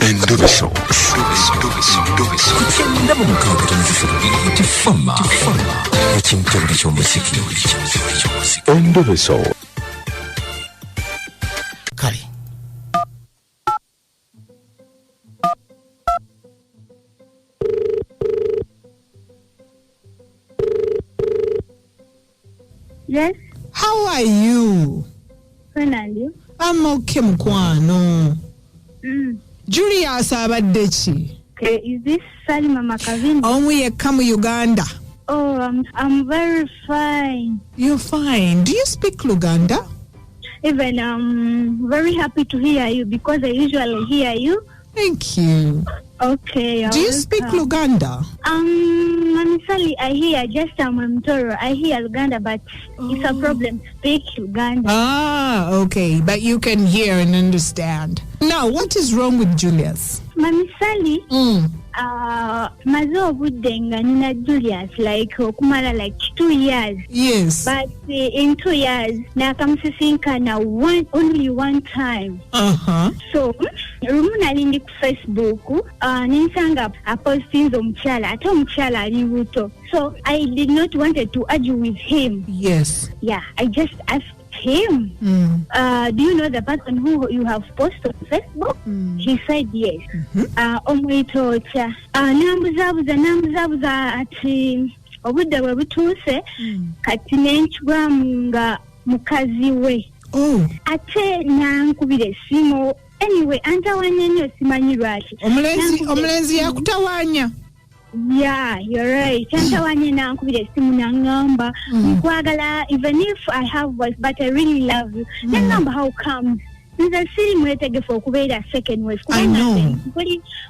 Endobeso. Kugenda mu mukaaga tifama ekintu buli ky'omuziki. Endobeso. Kale. Yes. How are you? When are you? I'm okay, mukwano. Julius abadde ki? Okay, is this Salima Makavini? Omu yekka mu Uganda. Oh, I'm very fine. You're fine. Do you speak Luganda? Even I'm very happy to hear you because I usually hear you. Thank you. Okay. Do you speak Luganda? Sally, I hear just Mtoro. I hear Uganda, but it's a problem to speak Uganda. Ah, okay. But you can hear and understand. Now, what is wrong with Julius? Mami Sally, maze obudde nga nina Julius like okumala like 2 years. Yes. But in 2 years, nakamusisinkana only one time. So, lumu nalindi ku Facebook, ninsanga apostinze omukyala, ate omukyala ali buto. So, I did not wanted to argue with him. Yes. Yeah, I just asked him, do you know the person who you have posted on Facebook? He said yes. Omwitocha nambuzabuza ati obudde bwe butuuse kati nenchigwamu nga mukazi we. Ate nankubira essimu. Anyway, antawanya nnyo simanyi lwaki. Omulenzi yakutawanya. Yeah, you're right. Antawanya nankubira essimu nangamba nkwagala even if I have voice but I really love you. Nangamba how comes? Nza siri mwetegefu okubeera second wife. I know.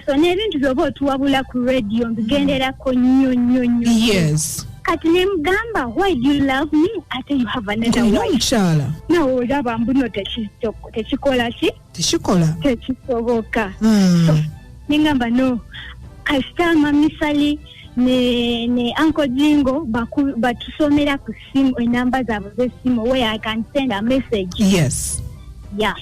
So n'ebintu byoba otuwabula ku radio mbigenderako nnyo. Yes. Kati nemugamba, why do you love me? Ate you have another wife. Mukyala. No, olaba mbuno tekikola ki? Tekisoboka. So, nengamba no. Kasita Mami Sally ne Uncle Jingo batusomera ku simu enamba zaabwe z'essimu where I can send a message. Yes. Yeah.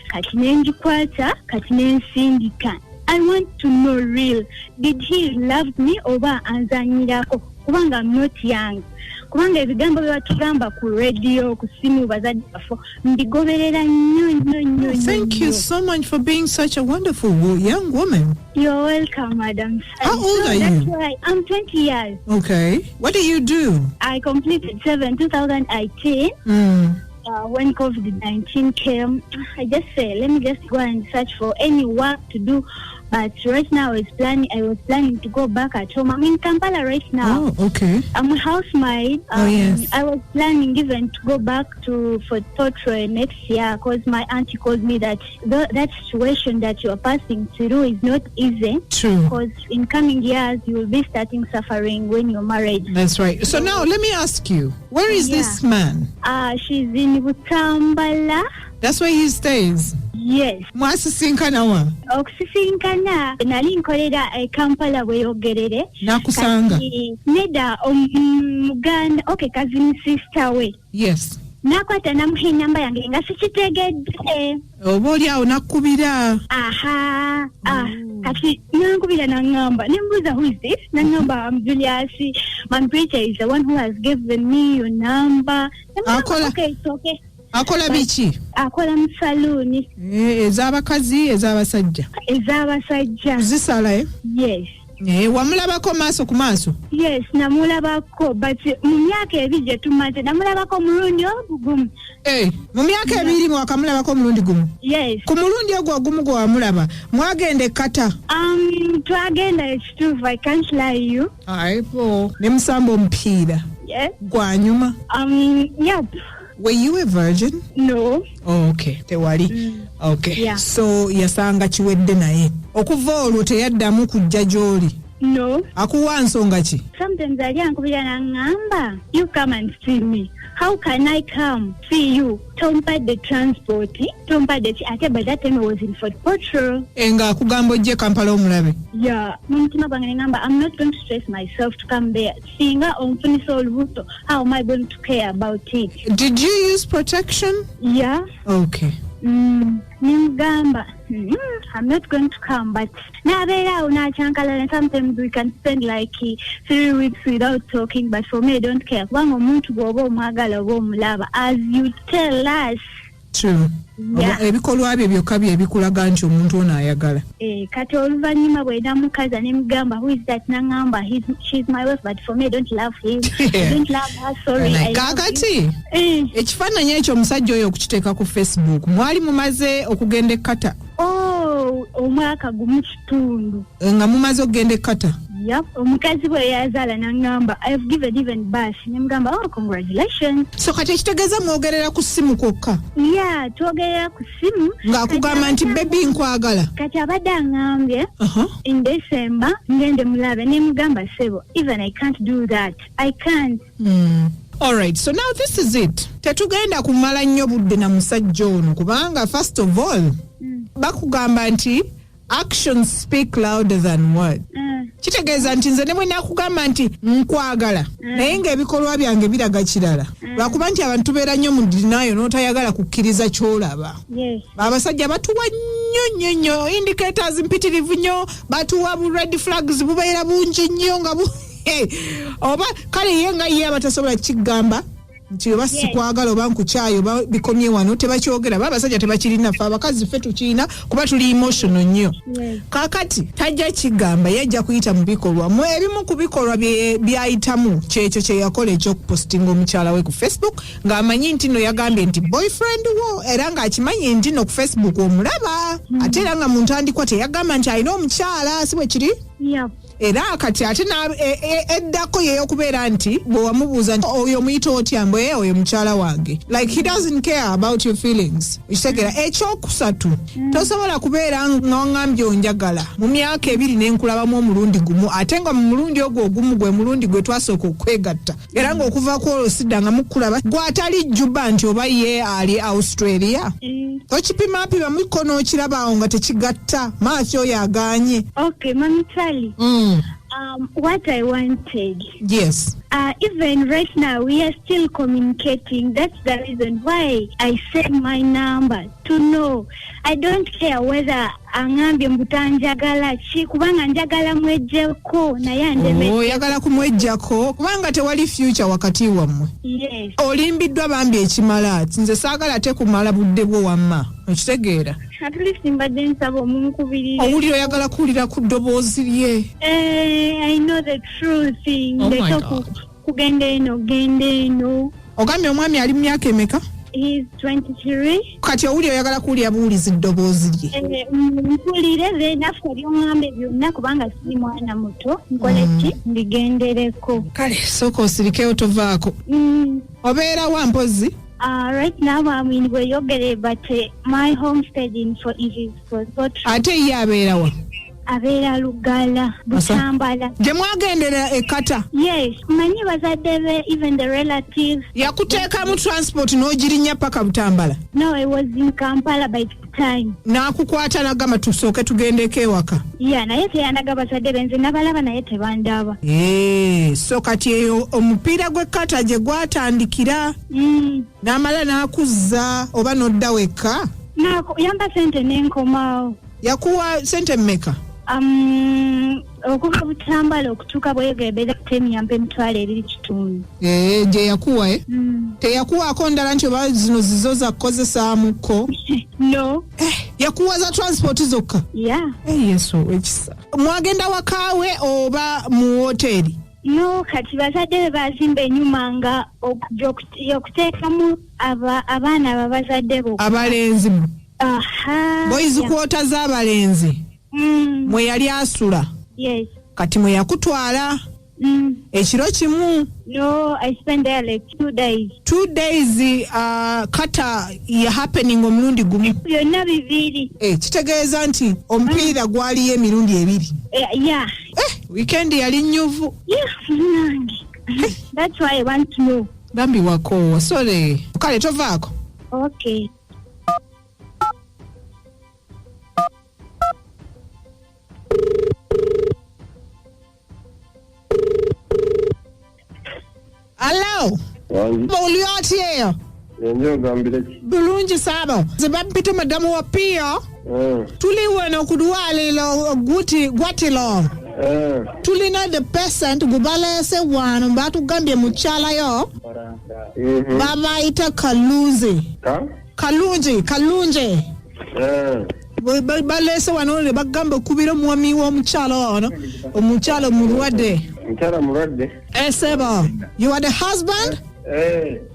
Kati nenjikwata, kati nensindika. I want to know real. Did he love me oba anzanyirako? Kubanga I'm not young. Kubanga ebigambo byatugamba ku radio ku simu bazadde bafo mbigoberera nnyo. Thank you so much for being such a wonderful young woman. You're welcome, madam. How old are you? That's why I'm 20 years. Okay. What do you do? I completed 2018. When COVID-19 came, I just said, let me just go and search for any work to do. But right now I was planning to go back at home. I'm in Kampala right now. Oh, okay. I'm a housemaid. Yes. I was planning even to go back for Totro next year because my auntie told me that that situation that you are passing through is not easy. True. Because in coming years you will be starting suffering when you're married. That's right. So now let me ask you, where is this man? She's in Butambala. That's where he stays? Yes. Mwasisinkana wa? Okusisinkana nali nkolera Kampala weyogerere. Nakusanga. Neda Muganda, okay, cousin sister we. Yes. Nakwata namuhe namba yange nga sikitegedde. Oba oli awo nakubira. Kati nankubira nangamba. Nembuuza who is this? Nangamba Julius. My preacher is the one who has given me your number. Okay, it's okay. Akola biki? Akola mu saloon. Ez'abakazi, ez'abasajja. Ez'abasajja. Zisala Yes. Wamulabako maaso ku maaso? Yes, namulabako, but mu myaka ebiri gye tumaze namulabako mulundi ogumu. Mu myaka ebiri wakamulabako mulundi gumu? Yes. Ku mulundi ogwo gumu gwe wamulaba, mwagenda ekkata? Twagenda ekituufu, I can't lie you. Aipo, ne musamba omupiira? Yes. Gwanyuma? Yep. Were you a virgin? No. Oh, okay. Tewali. Okay. Yeah. So yasanga kiwedde naye. Okuva olwo teyaddamu kujja gy'oli? No. Akuwa nsonga ki? Sometimes ali ankubira nangamba, you come and see me. How can I come see you? Tompa the transport. Tompa the ate by that time I was in Fort Portal. Nga akugamba ojje Kampala omulabe? Yeah. Mumutima gwange nangamba, I'm not going to stress myself to come there. Singa onfunisa olubuto, how am I going to care about it? Did you use protection? Yeah. Okay. Nimugamba, I'm not going to come, but nabeera unachankala, and sometimes we can spend like 3 weeks without talking, but for me I don't care. Kubanga omuntu bw'oba omwagala oba omulaba, as you tell us. True. Yeah. Ebikolwa bye byokka bye bikulaga nti omuntu ono ayagala. Kati oluvannyuma bwe namukaza ne mugamba, who is that? Nangamba, she's my wife, but for me I don't love him. I don't love her, sorry. Kakati ekifaananyi ekyo omusajja oyo okukiteeka ku Facebook mwali mumaze okugenda ekkata? Omwaka gumu kitundu. Nga mumaze okugenda ekkata? Yep, omukazi bwe yazaala nangamba, I've given even birth. Ne mugamba, oh, congratulations. So kati ekitegeeza mwogerera ku ssimu kwokka? Yeah, twogerera ku ssimu. Ng'akugamba nti baby nkwagala. Kati abadde angambye in December ngende mulabe, ne mugamba sebo, even I can't do that. I can't. Alright, so now this is it. Tetugenda kumala nnyo budde na musajja ono kubanga first of all bakugamba nti actions speak louder than words. Kitegeeza nti nze ne bwe nakugamba nti nkwagala naye ng'ebikolwa byange biraga kirala lwakuba nti abantu tubeera nnyo mu dinayo n'otayagala kukkiriza ky'olaba. Abasajja batuwa nnyo indicators mpitirivu nnyo, batuwa bu red flags bubeera bungi nnyo nga oba kale ye nga ye abatasobola kigamba nti oba sikwagala oba nkukyayo oba bikomye wano tebakyogera. Abasajja tebakirina, ffe abakazi ffe tukirina kuba tuli emotional nnyo. Kakati tajja kigamba, yajja kuyita mu bikolwa. Ebimu ku bikolwa byayitamu kyekyo kye yakola ekyokupostinga omukyala we ku Facebook ng'amanyi nti no yagambye nti boyfriend wo, era ng'akimanyi nti no ku Facebook omulaba. Ate era nga mu ntandikwa teyagamba nti alina omukyala, si bwe kiri? Era kati ate eddako yeyokubeera nti bwe wamubuuza nti oyo muyita otya, mbwe oyo mukyala wange, like he doesn't care about your feelings. Ekitegera ekyokusatu, tosobola kubeera ng'oŋŋambye onjagala mu myaka 2 n'enkulabamu omulundi gumu, ate nga mu mulundi ogwo ogumu gwe mulundi gwe twasooka okwegatta, era ng'okuva ku olwo sidda nga mukulaba gw'atali Juba nti oba ye ali Australia. Okipimapima mikono okirabawo nga tekigatta, maaso oyo agaanye. Okay, Mami Charlie. What I wanted. Yes. Even right now, we are still communicating. That's the reason why I send my number to know. I don't care whether angambye mbutanjagala ki kubanga njagala mwejjeko naye andeme. Oyagala kumwejjako kubanga tewali future wakati wammwe. Yes. Olimbiddwa Bambi ekimala. Nze saagala ate kumala budde bwo wamma. Okitegeera? At least mbadde nsaba omunkubirire. Owulira oyagala kuwulira ku ddoboozi lye. I know the true thing. Oh my God. Kugenda eno. Ogambye omwami ali mu myaka emeka? He's 23. Kati owulira oyagala kuwulira buwulizi ddoboozi lye. Mpulire then after byongambe byonna kubanga siri mwana muto nkole ki mbigendereko. Kale sooka osirikeyo tovaako. Obeera wa mpozi? Right now I'm in Bweyogere, but my homestead is for Zotri. Ate ye abeera wa? Abeera Lugala, Butambala. Gye mwagendera ekkata? Yes, manyi bazadde be, even the relatives. Yakuteeka mu transport n'ogirinya paka Butambala? No, I was in Kampala by the time. N'akukwata n'agamba tusooke tugendeko ewaka? Yeah, naye teyandaga bazadde be, nze nabalaba naye tebandaba. So kati eyo omupiira gw'ekkata gye gwatandikira n'amala n'akuzza oba n'odda wekka? Yamba sente n'enkomaawo. Yakuwa sente mmeka? Okuva Butambala okutuuka Bweyogere temi yampa emitwalo 2.5. Gye yakuwa teyakuwaako ndala nti oba zino zizo zakkozesaamuko? No. Yakuwa za transport zokka? Yeah. Yesu ekisa. Mwagenda wakaawe oba mu hoteri? No, kati bazadde be bazimba ennyuma nga okuteekamu abaana ababazadde bo. Abalenzi. Boys kwota z'abalenzi. Mwe yali asula? Yes. Kati mwe yakutwala? Ekiro kimu? No, I spent there like 2 days. 2 days kata ya happening omulundi gumu? Byonna bibiri. Kitegeeza nti omupiira gwaliyo emirundi 2? Yeah. Weekend yali nyuvu? Yeah. That's why I want to know. Bambi wakoowa, sorry. Kale tovaako? Okay. Hello. Oli oti eyo? Enjo gambire. Bulungi sabo. Zebapita madamu wa Pio. Tuliwe no kudwalilo gwatilo. Tulina the peasant gubalese wano batugambye muchala yo. Baba ita Kalunzi. Kalunje. Balese wano le bagamba kubira mwami wa muchala ono. Omuchala mulwadde. Muchala mulwadde. Sebo. You are the husband?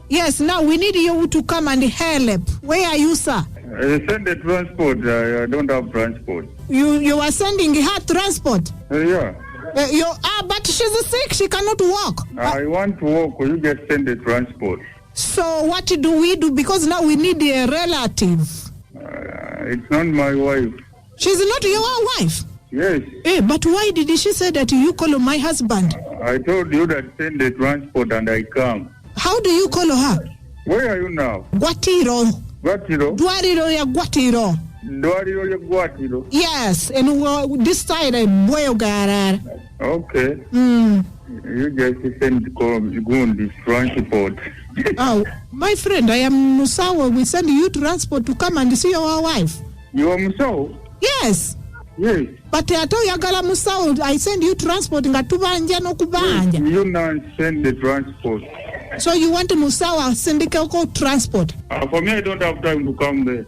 Yes, now we need you to come and help. Where are you, sir? Send the transport. I don't have transport. You are sending her transport? Yeah. But she's sick. She cannot walk. I want to walk. You just send the transport. So what do we do? Because now we need a relative. It's not my wife. She's not your wife? Yes. But why did she say that you call my husband? I told you that send the transport and I come. How do you call her? Where are you now? Gwatiro. Dwariro ya Gwatiro. Yes, and this side I boy garara. Okay. You just send this transport. Oh, my friend, I am Musawa. We send you transport to come and see our wife. You are Musawa? Yes. Yes. But I told Yagala Musawa, I send you transport in Gatubanja no Kubanja. You now send the transport. So you want Musawa syndical transport? For me, I don't have time to come there.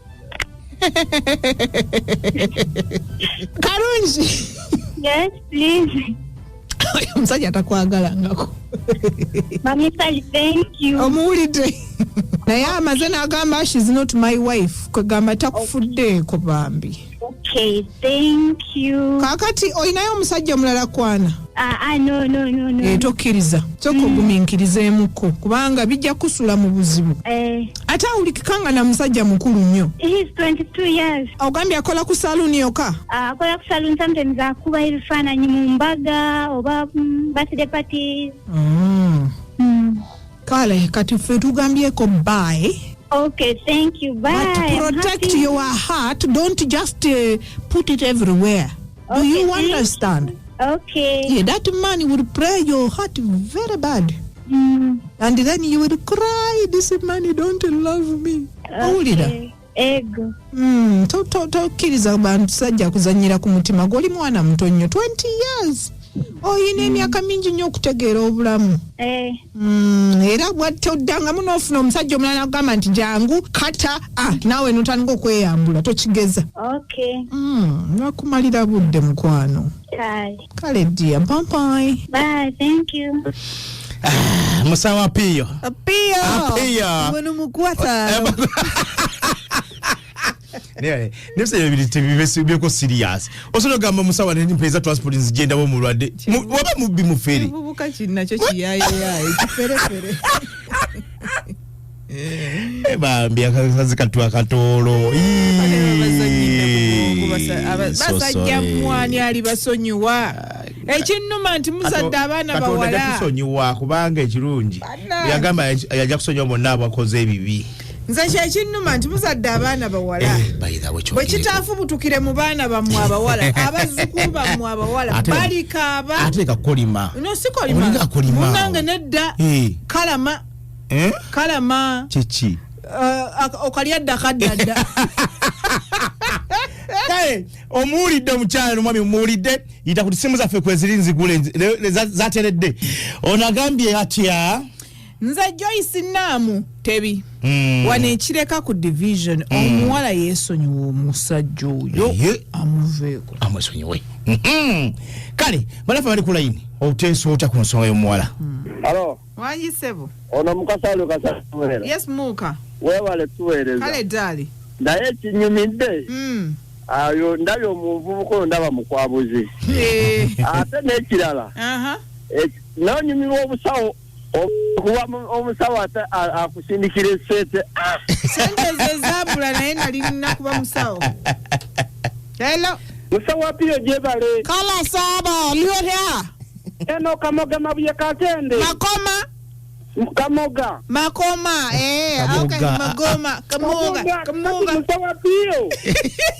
Karunji. Yes, please. Omusajja atakwagala ngako. Mami, thank you. Omuwulidde. Naye amaze n'agamba she's not my wife. Kwegamba takufuddeeko Bambi. Okay, thank you. Kakati oyinayo omusajja omulala kwana? No. Tokkiriza. Sooka ogumiikirizeemuko kubanga bijja kusula mu buzibu. Ate awulikikanga na musajja mukulu nnyo. He's 22 years. Ogambye akola ku saluni yoka? Akola ku saluni, sometimes akuba ebifaananyi mu mbaga oba birthday parties. Kale kati ffe tugambyeko bye. Okay, thank you. Bye. But protect your heart. Don't just put it everywhere. Okay, do you understand? Okay. Yeah, that man will pray your heart very bad. And then you will cry, this man don't love me. Okay. Ego. Tokkiriza bantu sajja kuzanyira ku mutima goli mwana muto nnyo 20 years. Oyina emyaka mingi nnyo okutegeera obulamu. Era bw'atoddangamu n'ofuna omusajja omulala agamba nti jangu kata naawe notandika okweyambula tokigeza. Okay. Nakumalira budde mukwano. Kale ddiya bye. Bye, thank you. Musawa Pio. Pio. Bueno mukwata. Nefse yabirite bibeko serious. Osono gamba Musawa ne mpeza transport nzigenda bo mulwadde. Waba mubbi mu feri. Bubuka kinnacho kiyaye kifere. Bambi Kakazi Kattu Akatoro. Basajja mwani ali basonyiwa. Ekinnuma nti muzadde abaana bawala. Katonda kusonyiwa kubanga ekirungi. Yagamba yajja kusonyiwa bonna abakoze ebibi. Nze kyekinnuma nti muzadde abaana bawala. Bwe kitaafubutukire mu baana bammwe abawala, abazzukulu bammwe abawala balikaaba. Ate kakolima. No si kolima. Munange nedda. Kalama. Kalama. Kyeki. Okalyadda kaddadda. Kale omuwulidde omukyala omwami omuwulidde yita kuti simu zaffe kweziri nzigule zateredde. Onagambye atya? Nze Joyce Namu tebi. Wano ekireka ku division omuwala yeesonyiwa omusajja oyo amuveeko. Amwesonyiwe. Kale balafa bali ku layini obuteeso otya ku nsonga y'omuwala. Alo. Wanyisebo. Ono mukasalo kasatuwera. Yes muka. Weewale tuweereza. Kale dali. Naye kinyumidde. Ayo ndabye omuvubuka ndaba mukwabuzi. Ate n'ekirala. N'onyumirwa obusawo kuba omusawo akusindikira esente. Sente ezabula naye nali nina kuba musawo. Hello. Musawo Pio Jebale. Kala saba lyotya. Eno kamoga mabuye katende. Makoma. Makoma. Okay, kamoga. Musawo Pio.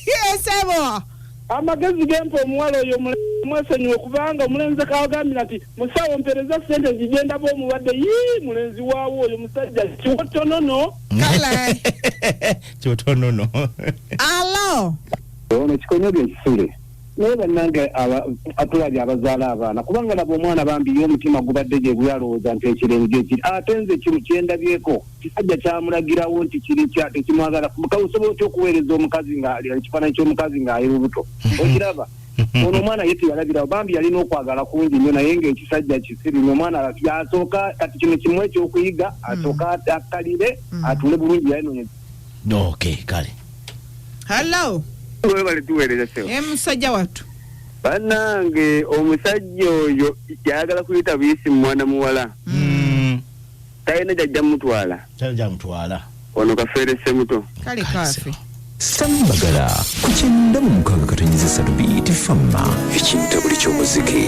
Yes, ebo. Amagezi gempo omuwala oyo mwesonyiwe kubanga omulenzi kawagambira ati musawo mpereza sente zigenda b'omulwadde mulenzi waawo oyo musajja kiwotonono kale kyotonono alo ono kikonyoga ekisule naye bannange atulabye abazaala abaana kubanga nabo omwana Bambi y'omutima gubadde gye guyalowooza nti ekirenge ekiri ate nze kino kyendabyeko kisajja kyamulagirawo nti kiri kyate kimwagala osobola otya okuweereza omukazi ekifaananyi ky'omukazi ng'ali lubuto okiraba ono omwana ye teyalabirawo Bambi yalina okwagala kungi nnyo naye ng'ekisajja kisirimu omwana yasooka kati kino kimu ekyokuyiga asooka akkalire atule bulungi yayinoonye okay kale hello wewe bali tuweereza sewo musajja wattu bannange omusajja oyo yayagala kuyita buyisi mwana muwala talina jajja mutwala ono kafeerese muto kale kafe Sambagala ku 96.3 FM ekintu buli ky'omuziki